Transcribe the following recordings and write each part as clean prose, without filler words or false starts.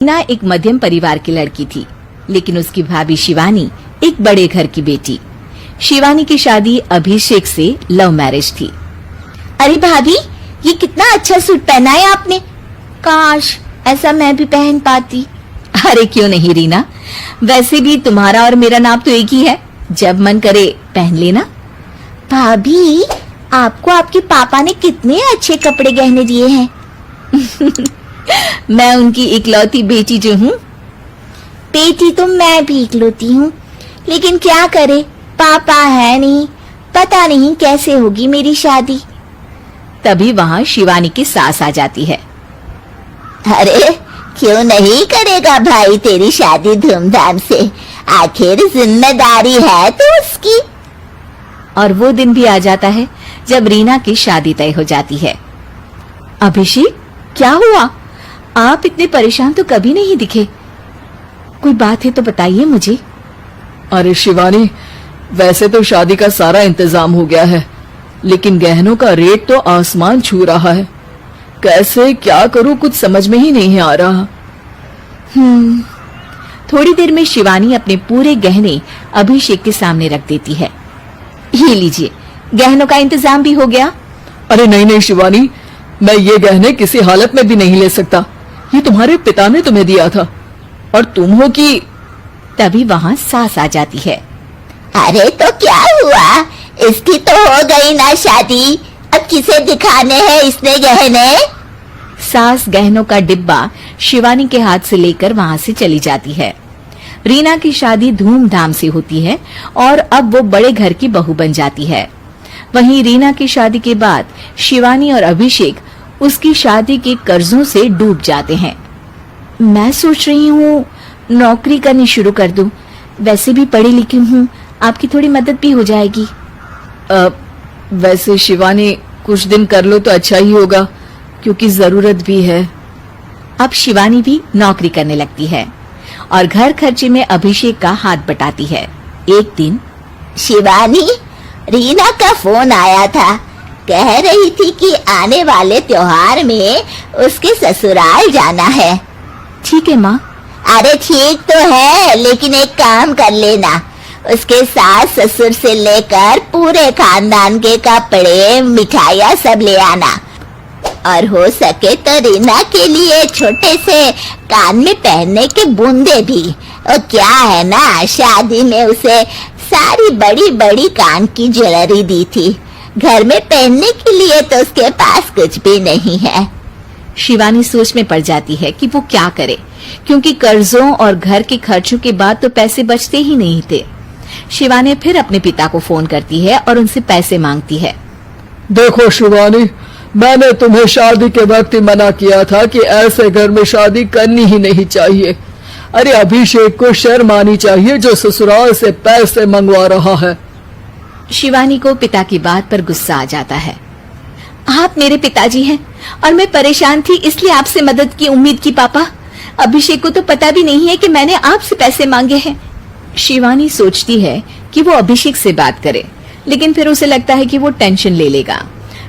रीना एक मध्यम परिवार की लड़की थी, लेकिन उसकी भाभी शिवानी एक बड़े घर की बेटी। शिवानी की शादी अभिषेक से लव मैरिज थी। अरे भाभी, ये कितना अच्छा सूट पहना है आपने। काश ऐसा मैं भी पहन पाती। अरे क्यों नहीं रीना, वैसे भी तुम्हारा और मेरा नाप तो एक ही है, जब मन करे पहन लेना। भाभी, आपको आपके पापा ने कितने अच्छे कपड़े गहने दिए हैं। मैं उनकी इकलौती बेटी जो हूँ। बेटी तो मैं भी इकलौती हूँ, लेकिन क्या करे, पापा है नहीं, पता नहीं कैसे होगी मेरी शादी। तभी वहाँ शिवानी की सास आ जाती है। अरे क्यों नहीं करेगा भाई तेरी शादी धूमधाम से, आखिर जिम्मेदारी है तो उसकी। और वो दिन भी आ जाता है जब रीना की शादी तय हो जाती है। अभिषेक, क्या हुआ? आप इतने परेशान तो कभी नहीं दिखे। कोई बात है तो बताइए मुझे। अरे शिवानी, वैसे तो शादी का सारा इंतजाम हो गया है, लेकिन गहनों का रेट तो आसमान छू रहा है। कैसे क्या करूं, कुछ समझ में ही नहीं आ रहा। थोड़ी देर में शिवानी अपने पूरे गहने अभिषेक के सामने रख देती है। ये लीजिए, गहनों का इंतजाम भी हो गया। अरे नहीं नहीं शिवानी, मैं ये गहने किसी हालत में भी नहीं ले सकता। ये तुम्हारे पिता ने तुम्हें दिया था और तुम हो कि। तभी वहाँ सास आ जाती है। अरे तो क्या हुआ, इसकी तो हो गई ना शादी, अब किसे दिखाने हैं इसने गहने। सास गहनों का डिब्बा शिवानी के हाथ से लेकर वहाँ से चली जाती है। रीना की शादी धूमधाम से होती है और अब वो बड़े घर की बहू बन जाती है। वहीं रीना की शादी के बाद शिवानी और अभिषेक उसकी शादी के कर्जों से डूब जाते हैं। मैं सोच रही हूँ नौकरी करनी शुरू कर दूं, वैसे भी पढ़ी लिखी हूँ, आपकी थोड़ी मदद भी हो जाएगी। वैसे शिवानी, कुछ दिन कर लो तो अच्छा ही होगा, क्योंकि जरूरत भी है। अब शिवानी भी नौकरी करने लगती है और घर खर्चे में अभिषेक का हाथ बटाती है। एक दिन शिवानी, रीना का फोन आया था, कह रही थी कि आने वाले त्योहार में उसके ससुराल जाना है। ठीक है माँ। अरे ठीक तो है, लेकिन एक काम कर लेना, उसके सास ससुर से लेकर पूरे खानदान के कपड़े मिठाइयाँ सब ले आना, और हो सके तो रीना के लिए छोटे से कान में पहनने के बूंदे भी। और क्या है ना, शादी में उसे सारी बड़ी बड़ी कान की ज्वेलरी दी थी, घर में पहनने के लिए तो उसके पास कुछ भी नहीं है। शिवानी सोच में पड़ जाती है कि वो क्या करे, क्योंकि कर्जों और घर के खर्चों के बाद तो पैसे बचते ही नहीं थे। शिवानी फिर अपने पिता को फोन करती है और उनसे पैसे मांगती है। देखो शिवानी, मैंने तुम्हें शादी के वक्त ही मना किया था कि ऐसे घर में शादी करनी ही नहीं चाहिए। अरे अभिषेक को शर्म आनी चाहिए जो ससुराल से पैसे मंगवा रहा है। शिवानी को पिता की बात पर गुस्सा आ जाता है। आप मेरे पिताजी हैं और मैं परेशान थी, इसलिए आपसे मदद की उम्मीद की पापा। अभिषेक को तो पता भी नहीं है कि मैंने आपसे पैसे मांगे हैं। शिवानी सोचती है कि वो अभिषेक से बात करे, लेकिन फिर उसे लगता है कि वो टेंशन ले लेगा।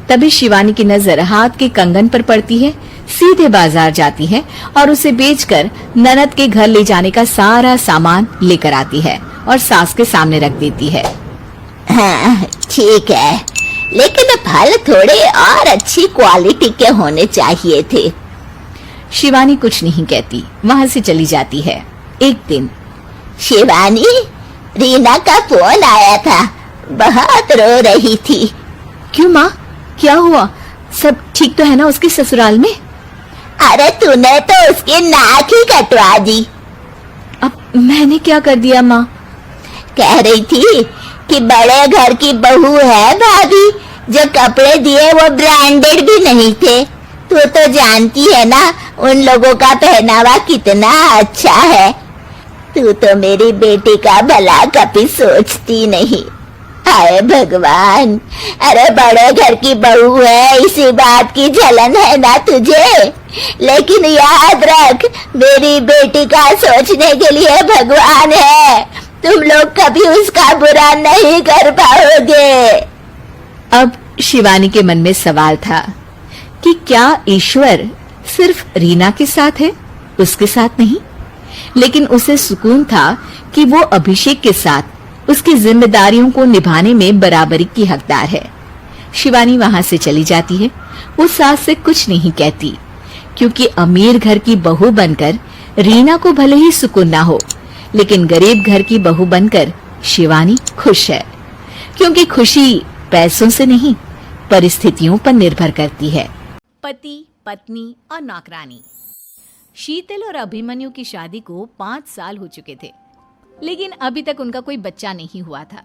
तभी शिवानी की नजर हाथ के कंगन पर पड़ती है, सीधे बाजार जाती है और उसे बेचकर ननद के घर ले जाने का सारा सामान लेकर आती है और सास के सामने रख देती है। हाँ ठीक है, लेकिन फल थोड़े और अच्छी क्वालिटी के होने चाहिए थे। शिवानी कुछ नहीं कहती, वहाँ से चली जाती है। एक दिन शिवानी, रीना का फोन आया था, बहुत रो रही थी। क्यों माँ, क्या हुआ? सब ठीक तो है ना उसके ससुराल में? अरे तूने तो उसकी नाक ही कटवा दी। अब मैंने क्या कर दिया माँ? कह रही थी कि बड़े घर की बहू है भाभी, जो कपड़े दिए वो ब्रांडेड भी नहीं थे। तू तो जानती है ना उन लोगों का पहनावा कितना अच्छा है। तू तो मेरी बेटी का भला कभी सोचती नहीं। हाय भगवान, अरे बड़े घर की बहू है, इसी बात की जलन है ना तुझे, लेकिन याद रख, मेरी बेटी का सोचने के लिए भगवान है, तुम लोग कभी उसका बुरा नहीं कर पाओगे। अब शिवानी के मन में सवाल था कि क्या ईश्वर सिर्फ रीना के साथ है? उसके साथ नहीं, लेकिन उसे सुकून था कि वो अभिषेक के साथ उसकी जिम्मेदारियों को निभाने में बराबरी की हकदार है। शिवानी वहां से चली जाती है। वो सास से कुछ नहीं कहती, क्योंकि अमीर घर की बहू बनकर रीना को भले ही सुकून ना हो, लेकिन गरीब घर की बहू बनकर शिवानी खुश है, क्योंकि खुशी पैसों से नहीं परिस्थितियों पर निर्भर करती है। पति, पत्नी और नौकरानी। शीतल और अभिमन्यु की शादी को 5 साल हो चुके थे, लेकिन अभी तक उनका कोई बच्चा नहीं हुआ था।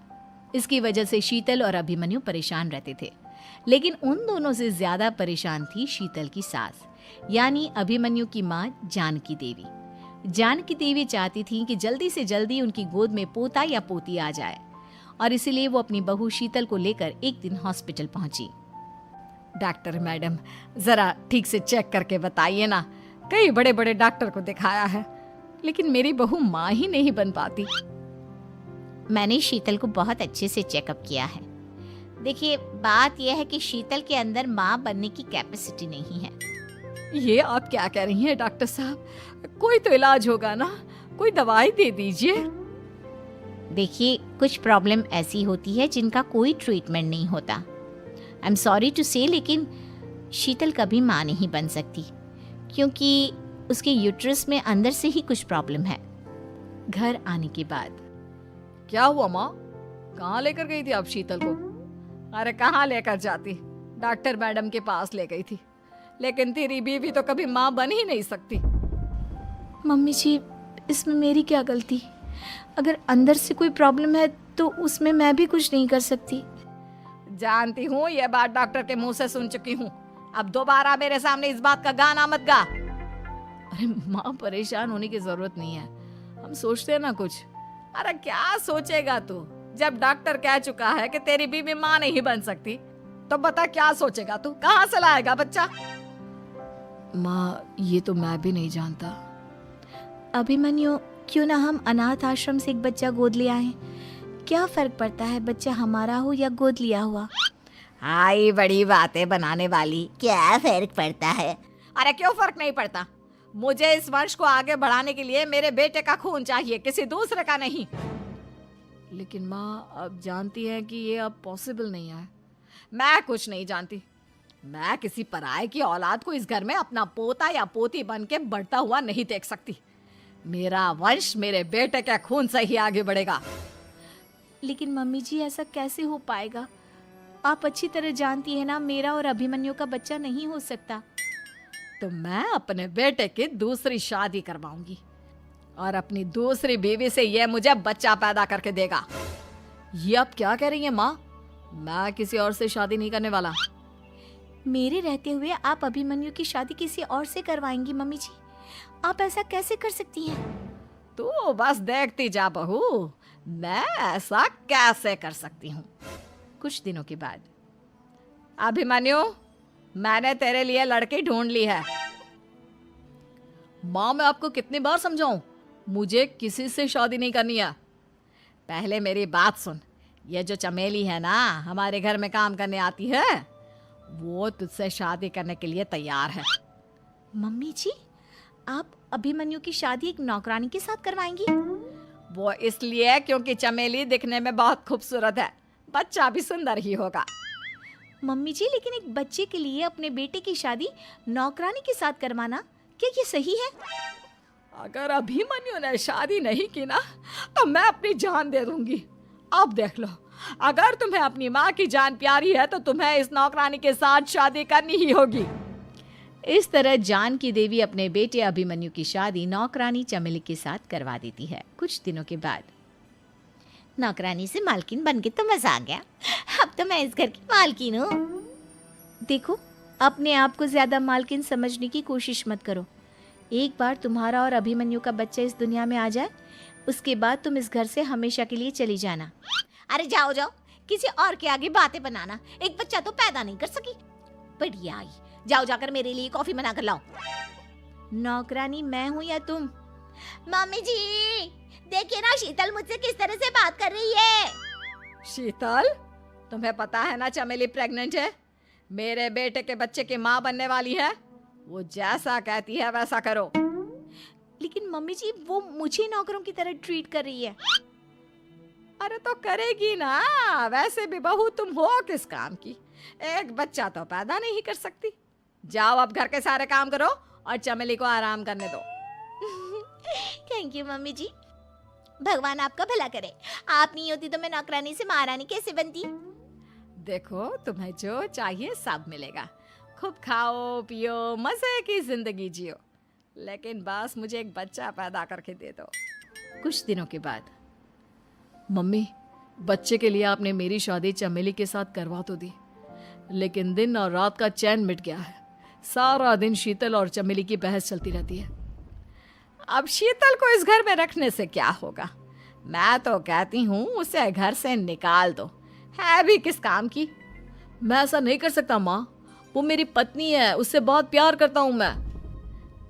इसकी वजह से शीतल और अभिमन्यु परेशान रहते थे, लेकिन उन दोनों से ज्यादा परेशान थी शीतल की सास, यानी अभिमन्यु की माँ जानकी देवी। जानकी देवी चाहती थी कि जल्दी से जल्दी उनकी गोद में पोता या पोती आ जाए, और इसीलिए वो अपनी बहू शीतल को लेकर एक दिन हॉस्पिटल पहुंची। डॉक्टर मैडम, जरा ठीक से चेक करके बताइए ना। कई बड़े बड़े डॉक्टर को दिखाया है, लेकिन मेरी बहू माँ ही नहीं बन पाती। मैंने शीतल को बहुत अच्छे से चेकअप किया है। देखिए, बात यह है कि शीतल के अंदर माँ बनने की कैपेसिटी नहीं है। ये आप क्या कह रही हैं डॉक्टर साहब? कोई तो इलाज होगा ना, कोई दवाई दे दीजिए। देखिए, कुछ प्रॉब्लम ऐसी होती है जिनका कोई ट्रीटमेंट नहीं होता। आई एम सॉरी टू से, लेकिन शीतल कभी माँ नहीं बन सकती, क्योंकि उसके यूट्रस में अंदर से ही कुछ प्रॉब्लम है। घर आने के बाद क्या हुआ माँ? कहाँ लेकर गई थी आप शीतल को? अरे कहाँ लेकर जाती, डॉक्टर मैडम के पास ले गई थी, लेकिन तेरी बीवी तो कभी माँ बन ही नहीं सकती। मम्मी जी, इसमें मेरी क्या गलती? अगर अंदर से कोई प्रॉब्लम है तो उसमें मैं भी कुछ नहीं कर सकती। जानती हूँ, ये बात डॉक्टर के मुंह से सुन चुकी हूँ। अब दोबारा मेरे सामने इस बात का गाना मत गा। अरे माँ, परेशान होने की जरूरत नहीं है, हम सोचते हैं ना कुछ। अरे क्या सोचेगा तू? जब डॉक्टर कह चुका है कि तेरी बीवी माँ नहीं बन सकती, तो बता क्या सोचेगा तू? कहाँ से लाएगा बच्चा? माँ, ये तो मैं भी नहीं जानता। अभिमन्यु, क्यों ना हम अनाथ आश्रम से एक बच्चा गोद ले आए? क्या फर्क पड़ता है बच्चा हमारा हो या गोद लिया हुआ? हाय, बड़ी बातें बनाने वाली। क्या फर्क पड़ता है? अरे क्यों फर्क नहीं पड़ता? मुझे इस वंश को आगे बढ़ाने के लिए मेरे बेटे का खून चाहिए, किसी दूसरे का नहीं। लेकिन माँ, आप जानती हैं कि ये अब पॉसिबल नहीं है। मैं कुछ नहीं जानती। मैं किसी पराये की औलाद को इस घर में अपना पोता या पोती बन के बढ़ता हुआ नहीं देख सकती। मेरा वंश मेरे बेटे के खून से ही आगे बढ़ेगा। लेकिन मम्मी जी, ऐसा कैसे हो पाएगा? आप अच्छी तरह जानती है ना, मेरा और अभिमन्यु का बच्चा नहीं हो सकता। तो मैं अपने बेटे की दूसरी शादी करवाऊंगी, और अपनी दूसरी बीवी से ये मुझे बच्चा पैदा करके देगा। ये आप क्या कह रही हैं माँ? मैं किसी और से शादी नहीं करने वाला। मेरे रहते हुए आप अभिमन्यु की शादी किसी और से करवाएंगी? मम्मी जी, आप ऐसा कैसे कर सकती हैं? तू बस देखती जा बहू, मैं ऐसा कैसे कर सकती हूँ। कुछ दिनों के बाद, अभिमन्यु, मैंने तेरे लिए लड़की ढूंढ ली है। माँ, मैं आपको कितनी बार समझाऊं, मुझे किसी से शादी नहीं करनी है। पहले मेरी बात सुन। ये जो चमेली है ना, हमारे घर में काम करने आती है, वो तुझसे शादी करने के लिए तैयार है। मम्मी जी, आप अभिमन्यु की शादी एक नौकरानी के साथ करवाएंगी? वो इसलिए क्योंकि चमेली दिखने में बहुत खूबसूरत है, बच्चा भी सुंदर ही होगा। मम्मी जी, लेकिन एक बच्चे के लिए अपने बेटे की शादी नौकरानी के साथ करवाना, क्या ये सही है? अगर अभिमन्यु ने शादी नहीं की ना, तो मैं अपनी जान दे दूंगी। अब देख लो, अगर तुम्हें अपनी माँ की जान प्यारी है तो तुम्हें इस नौकरानी के साथ शादी करनी ही होगी। इस तरह जानकी देवी अपने बेटे अभिमन्यु की शादी नौकरानी चमेली के साथ करवा देती है। कुछ दिनों के बाद, नौकरानी से मालकिन बन के तो मजा आ गया। अब तो मैं इस घर की मालकिन हूँ। देखो, अपने आप को ज्यादा मालकिन समझने की कोशिश मत करो। एक बार तुम्हारा और अभिमन्यु का बच्चा इस दुनिया में आ जाए, उसके बाद तुम इस घर से हमेशा के लिए चली जाना। अरे जाओ जाओ, किसी और के आगे बातें बनाना। एक बच्चा तो पैदा नहीं कर सकी, बढ़िया आई। जाओ जाकर मेरे लिए कॉफी बना कर लाओ। नौकरानी मैं हूँ या तुम? मम्मी जी, देखिए ना शीतल मुझसे किस तरह से बात कर रही है। शीतल, तुम्हें पता है ना चमेली प्रेग्नेंट है, मेरे बेटे के बच्चे की माँ बनने वाली है। वो जैसा कहती है वैसा करो। लेकिन मम्मी जी वो मुझे नौकरों की तरह ट्रीट कर रही है। अरे तो करेगी ना, वैसे भी बहू तुम हो किस काम की, एक बच्चा तो पैदा नहीं कर सकती। जाओ अब घर के सारे काम करो और चमेली को आराम करने दो। थैंक यू मम्मी जी, भगवान आपका भला करे। आप नहीं होती तो मैं नौकरानी से महारानी कैसे बनती। देखो तुम्हें जो चाहिए सब मिलेगा, खूब खाओ पियो मजे की जिंदगी जियो, लेकिन बस मुझे एक बच्चा पैदा करके दे दो। कुछ दिनों के बाद मम्मी, बच्चे के लिए आपने मेरी शादी चमेली के साथ करवा तो दी, लेकिन दिन और रात का चैन मिट गया है। सारा दिन शीतल और चमेली की बहस चलती रहती है। अब शीतल को इस घर में रखने से क्या होगा, मैं तो कहती हूँ उसे घर से निकाल दो, है भी किस काम की। मैं ऐसा नहीं कर सकता माँ, वो मेरी पत्नी है, उससे बहुत प्यार करता हूँ मैं।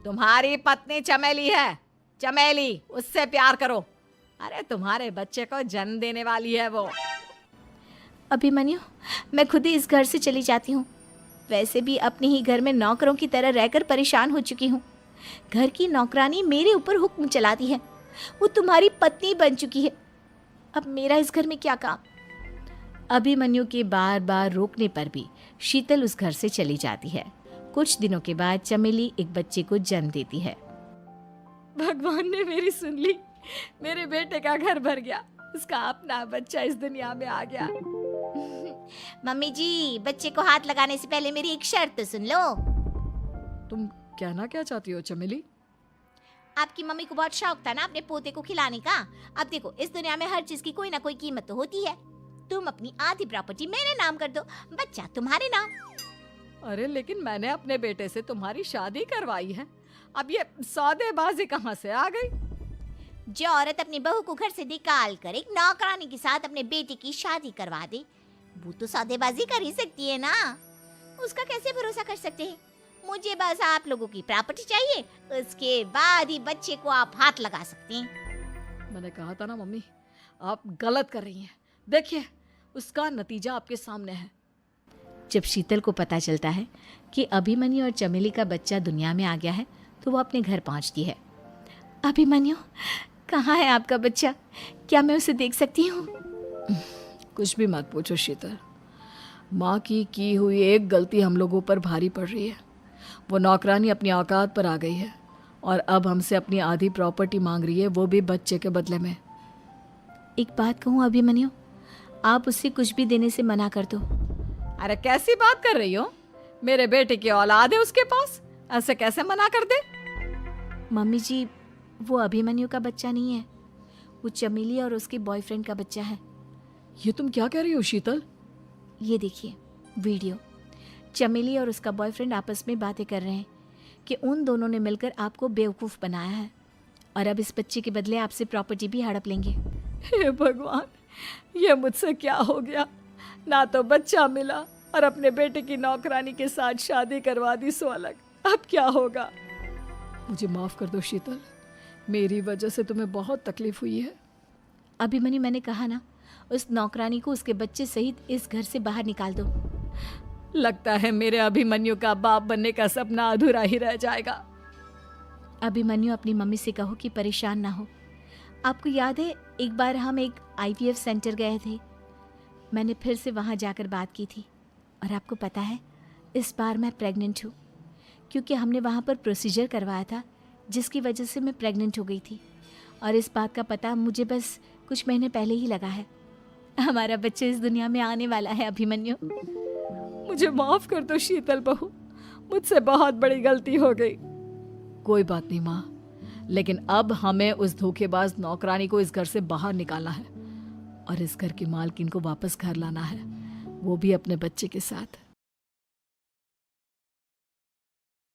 तुम्हारी पत्नी चमेली है, चमेली उससे प्यार करो। अरे तुम्हारे बच्चे को जन्म देने वाली है वो। अभिमन्यु, मैं खुद ही इस घर से चली जाती हूँ। वैसे भी अपने ही घर में नौकरों की तरह रहकर परेशान हो चुकी हूँ। घर की नौकरानी मेरे ऊपर हुक्म चलाती है, वो तुम्हारी पत्नी बन चुकी है। अब मेरा इस घर में क्या काम। अभिमन्यु के बार बार रोकने पर भी शीतल उस घर से चली जाती है। कुछ दिनों के बाद चमेली एक बच्चे को जन्म देती है। भगवान ने मेरी सुन ली, मेरे बेटे का घर भर गया, उसका अपना बच्चा इस दुनिया में आ गया। मम्मी जी, बच्चे को हाथ लगाने से पहले मेरी एक शर्त तो सुन लो। तुम कहना क्या चाहती हो चमेली? आपकी मम्मी को बहुत शौक था ना अपने पोते को खिलाने का। अब देखो, इस दुनिया में हर चीज की कोई ना कोई कीमत तो होती है। तुम अपनी आधी प्रॉपर्टी मेरे नाम कर दो, बच्चा तुम्हारे नाम। अरे लेकिन मैंने अपने बेटे से तुम्हारी शादी करवाई है, अब ये सौदेबाजी कहाँ से आ गई। जो औरत अपनी बहू को घर से निकाल कर एक नौकरानी के साथ अपने बेटे की शादी करवा दे, वो तो सौदेबाजी कर ही सकती है ना। उसका कैसे भरोसा कर सकते हैं। मुझे बस आप लोगों की प्रॉपर्टी चाहिए, उसके बाद ही बच्चे को आप हाथ लगा सकते हैं। मैंने कहा था ना मम्मी, आप गलत कर रही हैं। देखिए, उसका नतीजा आपके सामने है। जब शीतल को पता चलता है कि अभिमन्यु और चमेली का बच्चा दुनिया में आ गया है तो वो अपने घर पहुंचती है। अभिमन्यु, कहाँ है आपका बच्चा? क्या मैं उसे देख सकती हूँ? कुछ भी मत पूछो शीतल, माँ की हुई एक गलती हम लोगों पर भारी पड़ रही है। वो नौकरानी अपनी औकात पर आ गई है और अब हमसे अपनी आधी प्रॉपर्टी मांग रही है, वो भी बच्चे के बदले में। एक बात कहूँ अभिमन्यु, आप उससे कुछ भी देने से मना कर दो। अरे कैसी बात कर रही हो, मेरे बेटे की औलाद है उसके पास, ऐसे कैसे मना कर दे। मम्मी जी, वो अभिमन्यु का बच्चा नहीं है, वो चमेली और उसके बॉयफ्रेंड का बच्चा है। ये तुम क्या कह रही हो शीतल? ये देखिए वीडियो, चमेली और उसका बॉयफ्रेंड आपस में बातें कर रहे हैं कि उन दोनों ने मिलकर आपको बेवकूफ़ बनाया है और अब इस बच्चे के बदले आपसे प्रॉपर्टी भी हड़प लेंगे। हे भगवान, ये मुझसे क्या हो गया, ना तो बच्चा मिला और अपने बेटे की नौकरानी के साथ शादी करवा दी सो अलग। अब क्या होगा। मुझे माफ़ कर दो शीतल, मेरी वजह से तुम्हें बहुत तकलीफ हुई है। अभिमन्यु, मैंने कहा ना, उस नौकरानी को उसके बच्चे सहित इस घर से बाहर निकाल दो। लगता है मेरे अभिमन्यु का बाप बनने का सपना अधूरा ही रह जाएगा। अभिमन्यु, अपनी मम्मी से कहो कि परेशान ना हो। आपको याद है एक बार हम एक IVF सेंटर गए थे, मैंने फिर से वहाँ जाकर बात की थी और आपको पता है इस बार मैं प्रेग्नेंट हूँ, क्योंकि हमने वहाँ पर प्रोसीजर करवाया था जिसकी वजह से मैं प्रेग्नेंट हो गई थी और इस बात का पता मुझे बस कुछ महीने पहले ही लगा है। हमारा बच्चा इस दुनिया में आने वाला है अभिमन्यु। मुझे माफ कर दो शीतल बहू, मुझसे बहुत बड़ी गलती हो गई। कोई बात नहीं माँ, लेकिन अब हमें उस धोखेबाज नौकरानी को इस घर से बाहर निकालना है और इस घर की मालकिन को वापस घर लाना है, वो भी अपने बच्चे के साथ।